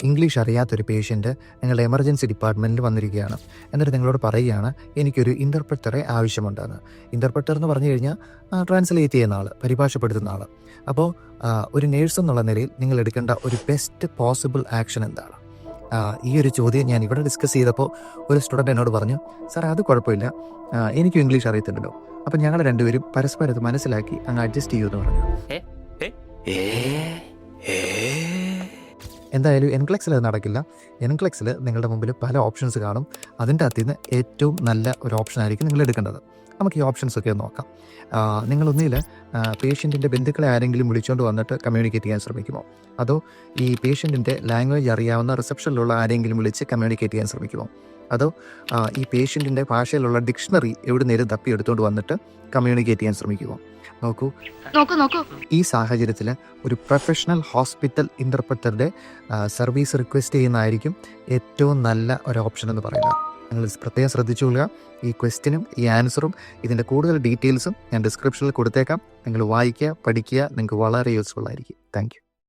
English അറിയാത്തൊരു patient നിങ്ങളുടെ emergency ഡിപ്പാർട്ട്മെൻറ്റിൽ വന്നിരിക്കുകയാണ്. എന്നിട്ട് നിങ്ങളോട് പറയുകയാണ് എനിക്കൊരു ഇൻ്റർപ്രറ്ററെ ആവശ്യമുണ്ടെന്ന്. ഇൻ്റർപ്രറ്റർ എന്ന് പറഞ്ഞു കഴിഞ്ഞാൽ ട്രാൻസ്ലേറ്റ് ചെയ്യുന്ന ആൾ, പരിഭാഷപ്പെടുത്തുന്ന ആൾ. അപ്പോൾ ഒരു നേഴ്സ് എന്നുള്ള നിലയിൽ നിങ്ങൾ എടുക്കേണ്ട ഒരു ബെസ്റ്റ് പോസിബിൾ ആക്ഷൻ എന്താണ്? ഈ ഒരു ചോദ്യം ഞാൻ ഇവിടെ ഡിസ്കസ് ചെയ്തപ്പോൾ ഒരു സ്റ്റുഡൻറ്റ് എന്നോട് പറഞ്ഞു, സാർ അത് കുഴപ്പമില്ല, എനിക്കും ഇംഗ്ലീഷ് അറിയത്തില്ലല്ലോ. അപ്പം ഞങ്ങൾ രണ്ടുപേരും പരസ്പരം അത് മനസ്സിലാക്കി അങ്ങ് അഡ്ജസ്റ്റ് ചെയ്യുമെന്ന് പറഞ്ഞു. എന്തായാലും എൻക്ലെക്സിൽ അത് നടക്കില്ല. എൻക്ലെക്സിൽ നിങ്ങളുടെ മുമ്പിൽ പല ഓപ്ഷൻസ് കാണും. അതിൻ്റെ അകത്ത് നിന്ന് ഏറ്റവും നല്ല ഒരു ഓപ്ഷൻ ആയിരിക്കും നിങ്ങൾ എടുക്കേണ്ടത്. നമുക്ക് ഈ ഓപ്ഷൻസൊക്കെ ഒന്ന് നോക്കാം. നിങ്ങളൊന്നിൽ പേഷ്യൻറ്റിൻ്റെ ബന്ധുക്കളെ ആരെങ്കിലും വിളിച്ചുകൊണ്ട് വന്നിട്ട് കമ്മ്യൂണിക്കേറ്റ് ചെയ്യാൻ ശ്രമിക്കുമോ? അതോ ഈ പേഷ്യൻറ്റിൻ്റെ ലാംഗ്വേജ് അറിയാവുന്ന റിസപ്ഷനിലുള്ള ആരെങ്കിലും വിളിച്ച് കമ്മ്യൂണിക്കേറ്റ് ചെയ്യാൻ ശ്രമിക്കുമോ? അതോ ഈ പേഷ്യൻറ്റിൻ്റെ ഭാഷയിലുള്ള ഡിക്ഷണറി എവിടെ നേരം തപ്പി എടുത്തുകൊണ്ട് വന്നിട്ട് കമ്മ്യൂണിക്കേറ്റ് ചെയ്യാൻ ശ്രമിക്കുമോ? നോക്കൂ, ഈ സാഹചര്യത്തിൽ ഒരു പ്രൊഫഷണൽ ഹോസ്പിറ്റൽ ഇൻ്റർപ്രറ്ററുടെ സർവീസ് റിക്വസ്റ്റ് ചെയ്യുന്നതായിരിക്കും ഏറ്റവും നല്ല ഒരു ഓപ്ഷൻ എന്ന് പറയുന്നത്. നിങ്ങൾ പ്രത്യേകം ശ്രദ്ധിച്ചുകൊള്ളുക. ഈ ക്വസ്റ്റ്യനും ഈ ആൻസറും ഇതിൻ്റെ കൂടുതൽ ഡീറ്റെയിൽസും ഞാൻ ഡിസ്ക്രിപ്ഷനിൽ കൊടുത്തേക്കാം. നിങ്ങൾ വായിക്കുക, പഠിക്കുക. നിങ്ങൾക്ക് വളരെ യൂസ്ഫുൾ ആയിരിക്കും. Thank you.